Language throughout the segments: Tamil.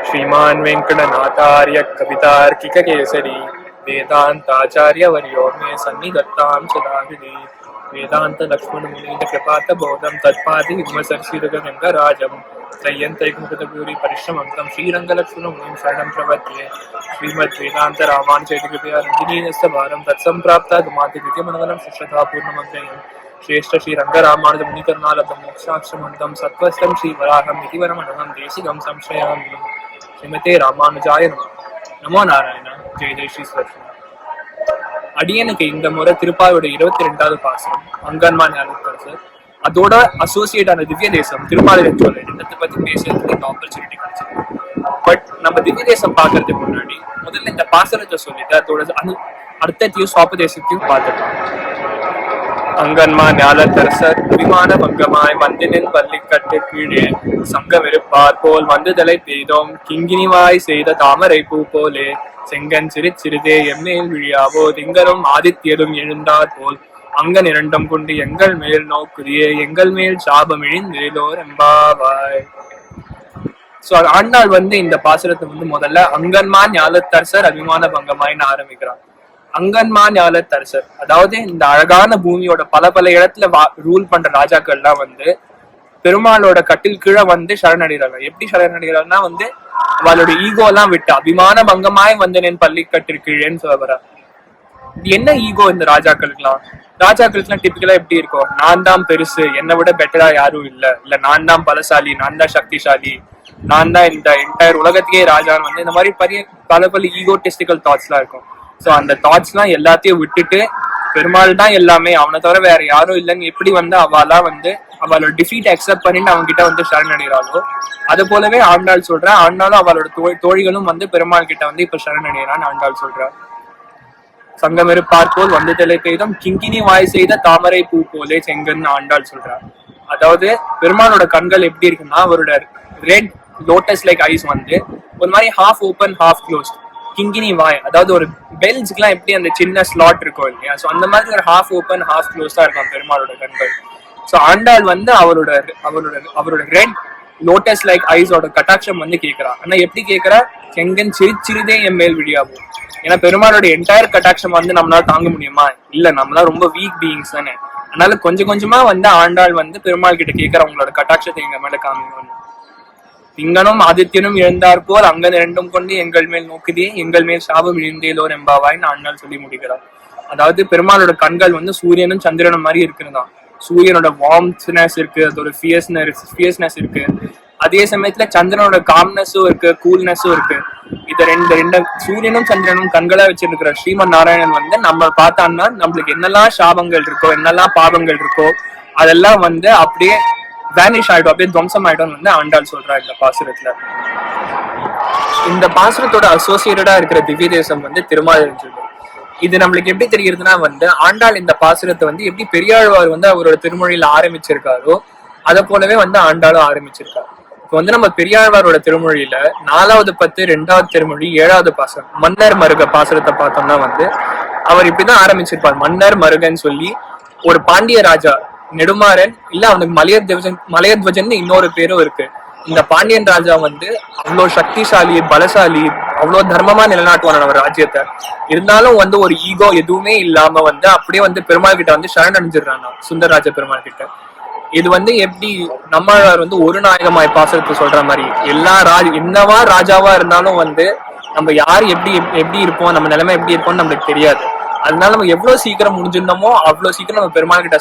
श्रीमान् वेङ्कटनाथार्य कवितार्किककेसरी वेदान्ताचार्यवर्यो मे सन्निधत्तां सदाहृदि वेदान्तलक्ष्मणमुनीन्द्रकृपातबोधं तत्पादिविद्मसर्षिरुगगङ्गराजं त्रय्यन्तैकमुखतभूरि परिश्रमन्तं श्रीरङ्गलक्ष्मणमुनिं शरणं प्रपद्ये श्रीमद्वेदान्तरामानुजैककृपया रञ्जनीनस्य भारं तत्सम्प्राप्तागमादिद्वितीयमनवलं शिष्यतापूर्णमव्ययम् श्रेष्ठ श्रीरङ्गरामानुजमुनिकरुणालब्धं मोक्षाक्षमन्तं सत्त्वस्तं श्रीवराहम् इति वरमनहं देशिकं संशयामि श्रीमते ராமானுஜாய நமோ நாராயண. ஜெய ஜெய் ஸ்ரீ சரஸ்வதி. அடியனுக்கு இந்த முறை திருப்பாவோட 22வது பாசனம் அங்கன்மா ஞானத்தரசர் அதோட அசோசியேட் ஆன திவ்ய தேசம் திருமாலிரஞ்சோலை என்னத்தை பத்தி பேசுறதுக்கு இந்த ஆப்பர்ச்சுனிட்டி கிடைச்சது. பட் நம்ம திவ்ய தேசம் பாக்குறதுக்கு முன்னாடி முதல்ல இந்த பாசனத்தை சொல்லிட்டு அதோட அர்த்தத்தையும் சுவாபதேசத்தையும் பார்த்துக்கலாம். அங்கன்மா ஞாலத்தரசர் அபிமான பங்கமாய் வந்தினின் பள்ளிக்கட்டு கீழே சங்கமிருப்பார் போல் வந்துதலை பெய்தோம் கிங்கினிவாய் செய்த தாமரை பூ போலே செங்கன் சிறிதே எம்மேல் விழியாவோ திங்களும் ஆதித்யரும் எழுந்தார் போல் அங்கன் இரண்டும் கொண்டு எங்கள் மேல் நோக்குதியே எங்கள் மேல் சாபம் இழிந்தேலோர் எம்பாவாய். சோ ஆண்டாள் இந்த பாசுரத்தை முதல்ல அங்கன்மா ஞாலத்தரசர் அபிமான பங்கமாய்னு ஆரம்பிக்கிறார். அங்கன்மா ஞாலத்தரசர் அதாவது இந்த அழகான பூமியோட பல பல இடத்துல ரூல் பண்ற ராஜாக்கள்லாம் பெருமாளோட கட்டில் கீழே சரணடைகிறாங்க. எப்படி சரணடைகிறாங்கன்னா அவளோட ஈகோ எல்லாம் விட்டு அபிமான பங்கமாய் வந்தனேன் பள்ளிக்கட்டில் கீழேன்னு சொல்ல. என்ன ஈகோ இந்த ராஜாக்களுக்குலாம் டிபிக்கலா எப்படி இருக்கும்? நான் தான் பெருசு, என்னை விட பெட்டரா யாரும் இல்ல நான் தான் பலசாலி, நான் தான் சக்திசாலி, நான் தான் இந்த என்டையர் உலகத்துக்கே ராஜான்னு இந்த மாதிரி பல ஈகோட்டிஸ்டிக்கல் தாட்ஸ் எல்லாம் இருக்கும். சோ அந்த தாட்ஸ் எல்லாம் எல்லாத்தையும் விட்டுட்டு பெருமாள் தான் எல்லாமே, அவனை தவிர வேற யாரும் இல்லைன்னு எப்படி அவளா அவளோட டிஃபீட் அக்செப்ட் பண்ணிட்டு அவங்க கிட்ட சரணடைகிறாளோ அது போலவே ஆண்டாள் சொல்றா. ஆண்டாளும் அவளோட தோழிகளும் பெருமாள் கிட்ட இப்ப சரணடைகிறான்னு ஆண்டாள் சொல்றா. சங்கமிருப்பார் போல் தலை பெய்தும் கிங்கினி வாய் செய்த தாமரை பூ போலே செங்கன்னு ஆண்டாள் சொல்றார். அதாவது பெருமாளோட கண்கள் எப்படி இருக்குன்னா அவரோட ரெட் லோட்டஸ் லைக் ஐஸ் ஒரு மாதிரி ஹாஃப் ஓப்பன் ஹாஃப் க்ளோஸ்ட். கிங்கினி வாய் அதாவது ஒரு பெல்ஸ்க்கு எல்லாம் எப்படி அந்த சின்ன ஸ்லாட் இருக்கும் இல்லையா, சோ அந்த மாதிரி ஒரு ஹாஃப் ஓப்பன் ஹாஃப் க்ளோஸ்டா இருக்கும் பெருமாளோட கண்கள். சோ ஆண்டாள் அவரோட அவரோட அவரோட ரெட் லோட்டஸ் லைக் ஐஸோட கட்டாட்சம் கேட்கிறா. ஆனா எப்படி கேட்கிறா? செங்கன் சிறிதே என் மேல் விடியாகும். ஏன்னா பெருமாளோட என்டையர் கட்டாட்சம் நம்மளால தாங்க முடியுமா? இல்ல, நம்மளா ரொம்ப வீக் பீயிங்ஸ் தானே. அதனால கொஞ்சம் கொஞ்சமா ஆண்டாள் பெருமாள் கிட்ட கேட்கிற அவங்களோட கட்டாட்சத்தை எங்க மேல காமிக்கணும். திங்கனும் ஆதித்யனும் எழுந்தார் போல் அங்கன் இரண்டும் கொண்டு எங்கள் மேல் நோக்குதே எங்கள் மேல் சாபம் இழிந்தேலோர் எம்பாவாய்னு ஆண்டாள் சொல்லி முடிக்கிறார். அதாவது பெருமாளோட கண்கள் சூரியனும் சந்திரனும் மாதிரி இருக்குதுதான். சூரியனோட வார்ம்த்னஸ் இருக்கு, அதோட ஃபியர்ஸ்னஸ் இருக்கு. அதே சமயத்துல சந்திரனோட காம்னஸும் இருக்கு, கூல்னஸும் இருக்கு. இத ரெண்டு சூரியனும் சந்திரனும் கண்களா வச்சிருக்கிற ஸ்ரீமன் நாராயணன் நம்ம பார்த்தான்னா நம்மளுக்கு என்னெல்லாம் சாபங்கள் இருக்கோ, என்னெல்லாம் பாவங்கள் இருக்கோ அதெல்லாம் அப்படியே வேனிஷ் ஆயிடும், அப்படியே துவம்சம் ஆயிடும் ஆண்டாள் சொல்றா இந்த பாசுரத்துல. இந்த பாசுரத்தோட அசோசியேட்டடா இருக்கிற திவ்ய தேசம் திருமாலிரஞ்சோலை. இது நம்மளுக்கு எப்படி தெரியுதுன்னா ஆண்டாள் இந்த பாசுரத்தை எப்படி பெரியாழ்வார் அவரோட திருமொழியில ஆரம்பிச்சிருக்காரோ அதை போலவே ஆண்டாளும் ஆரம்பிச்சிருக்காரு. இப்ப நம்ம பெரியாழ்வாரோட திருமொழியில 4வது 10 2வது திருமொழி 7வது பாசுரம் மன்னர் மருக பாசுரத்தை பார்த்தோம்னா அவர் இப்படிதான் ஆரம்பிச்சிருப்பார். மன்னர் மருகன்னு சொல்லி ஒரு பாண்டிய ராஜா நெடுமாறன், இல்ல அவனுக்கு மலையத்வஜன் இன்னொரு பேரும் இருக்கு. இந்த பாண்டியன் ராஜா அவ்வளவு சக்திசாலி, பலசாலி, அவ்வளவு தர்மமா நிலைநாட்டுவான அவர் ராஜ்யத்தை. இருந்தாலும் ஒரு ஈகோ எதுவுமே இல்லாம அப்படியே பெருமாள் கிட்ட சரணடைஞ்சிடறான் சுந்தரராஜ பெருமாள் கிட்ட. இது எப்படி நம்மாழ்வார் ஒரு நாயகமாய் பாசத்தை சொல்ற மாதிரி எல்லா என்னவா ராஜாவா இருந்தாலும் நம்ம யாரு எப்படி இருப்போம், நம்ம நிலைமை எப்படி இருப்போம்னு நம்மளுக்கு தெரியாது. அதனால நம்ம எவ்வளவு சீக்கிரம் முடிஞ்சிருந்தோமோ அவ்வளவு சீக்கிரம் நம்ம பெருமாள் கிட்ட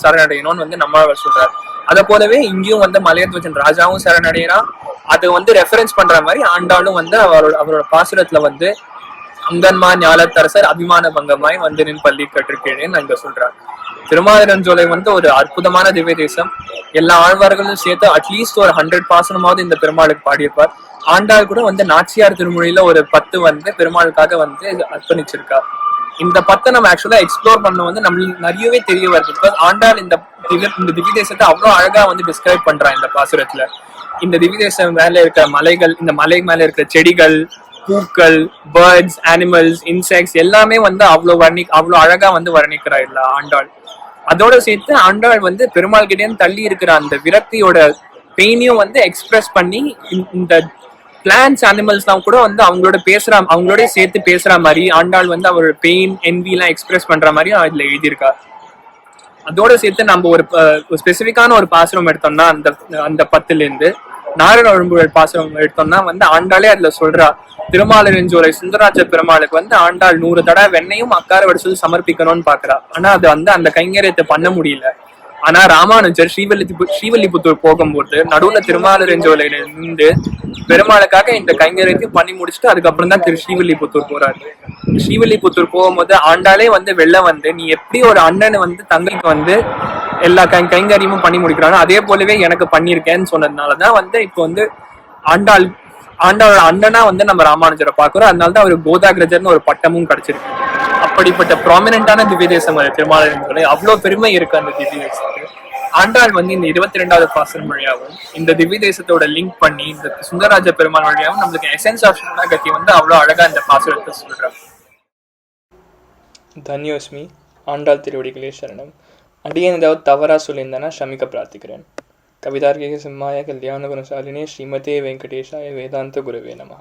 சரணடையணும்னு நம்மாழ்வார் சொல்றாரு. அதை போலவே இங்கேயும் மலையத்வஜன் ராஜாவும் சரணடைகிறான். அது ரெஃபரன்ஸ் பண்ற மாதிரி ஆண்டாளும் அவரோட பாசுரத்துல அங்கன்மா ஞாலத்தரசர் அபிமான பங்கமாய் நின் பள்ளி கற்றுக்கேன்னு அங்க சொல்றாரு. திருமாலிரஞ்சோலை ஒரு அற்புதமான திவ்ய தேசம். எல்லா ஆழ்வார்களும் சேர்த்து அட்லீஸ்ட் ஒரு 100 பாசனமாவது இந்த பெருமாளுக்கு பாடியிருப்பார். ஆண்டாள் கூட நாச்சியார் திருமொழியில ஒரு 10 பெருமாளுக்காக அர்ப்பணிச்சிருக்கார். இந்த 10 நம்ம ஆக்சுவலா எக்ஸ்ப்ளோர் பண்ண நம்மளுக்கு நிறையவே தெரிய வருது. பிகாஸ் ஆண்டாள் இந்த திவ்ய தேசத்தை அவ்வளவு அழகா டிஸ்கிரைப் பண்றான் இந்த பாசுரத்துல. இந்த திவ்ய தேசம் மேல இருக்கிற மலைகள், இந்த மலை மேல இருக்கிற செடிகள், பூக்கள், பேர்ட்ஸ், அனிமல்ஸ், இன்செக்ட்ஸ் எல்லாமே அவ்வளவு அழகா வர்ணிக்கிறா இல்ல ஆண்டாள். அதோட சேர்த்து ஆண்டாள் பெருமாள் கிட்டே தள்ளி இருக்கிற அந்த விரக்தியோட பெயினையும் எக்ஸ்பிரஸ் பண்ணி இந்த பிளான்ஸ் அனிமல்ஸ்லாம் கூட வந்து அவங்களோட சேர்த்து பேசுற மாதிரி ஆண்டாள் வந்து அவரோட பெயின் என்வி எல்லாம் எக்ஸ்பிரஸ் பண்ற மாதிரி அதுல எழுதியிருக்கா. அதோட சேர்த்து நம்ம ஒரு ஸ்பெசிபிக்கான ஒரு பாசுரம் எடுத்தோம்னா அந்த அந்த 10ல இருந்து நாரணழும்புகள் பாசுரம் எடுத்தோம்னா வந்து ஆண்டாளே அதுல சொல்றா, திருமாலிருஞ்சோலை சுந்தரராஜ பெருமாளுக்கு வந்து ஆண்டாள் 100 தடவை வெண்ணையும் அக்கார வடிசல் சமர்ப்பிக்கணும்னு பாக்குறா. ஆனா அது வந்து அந்த கைங்கரியத்தை பண்ண முடியல. ஆனா ராமானுஜர் ஸ்ரீவில்லிபுத்தூர் போகும்போது நடுவுல திருமாலிருஞ்சோலையில இருந்து பெருமாளுக்காக இந்த கைங்கரியத்தையும் பண்ணி முடிச்சுட்டு அதுக்கப்புறம் தான் ஸ்ரீவில்லிபுத்தூர் போறாரு. ஸ்ரீவில்லிபுத்தூர் போகும்போது ஆண்டாளே வந்து வெளில வந்து நீ எப்படி ஒரு அண்ணன் வந்து தங்களுக்கு வந்து எல்லா கைங்கரியமும் பண்ணி முடிக்கிறானோ அதே போலவே எனக்கு பண்ணியிருக்கேன்னு சொன்னதுனாலதான் வந்து இப்போ வந்து ஆண்டாளோட அண்ணனா வந்து நம்ம ராமானுஜரை பாக்குறோம். அதனாலதான் அவருக்கு கோதாகிரஜர்னு ஒரு பட்டமும் கிடைச்சிருக்கு. அப்படிப்பட்ட ப்ராமினென்டான திவ்ய தேசம் அது திருமாலிருஞ்சோலை. அவ்வளவு பெருமை இருக்கு அந்த திவ்ய தேசத்துக்கு. ஆண்டாள் வந்து இந்த 22வது பாசனம் வழியாகவும் இந்த திவ்ய தேசத்தோட லிங்க் பண்ணி இந்த சுந்தரராஜ பெருமாள் வழியாகவும் நம்மளுக்கு எசன்ஸ் ஆஃப் சரணாகதி வந்து அவ்வளவு அழகா இந்த பாசுரத்தை சொல்றாங்க. தன்யோஸ்மி. ஆண்டாள் திருவடிகளே சரணம். அடியேன் ஏதாவது தவறா சொல்லியிருந்தேன்னா ஷமிக்க பிரார்த்திக்கிறேன். கவிதார்க்கிக சிம்மாய கல்யாண குணசாலினே ஸ்ரீமதே வெங்கடேஷாய வேதாந்த குருவே நமஹ.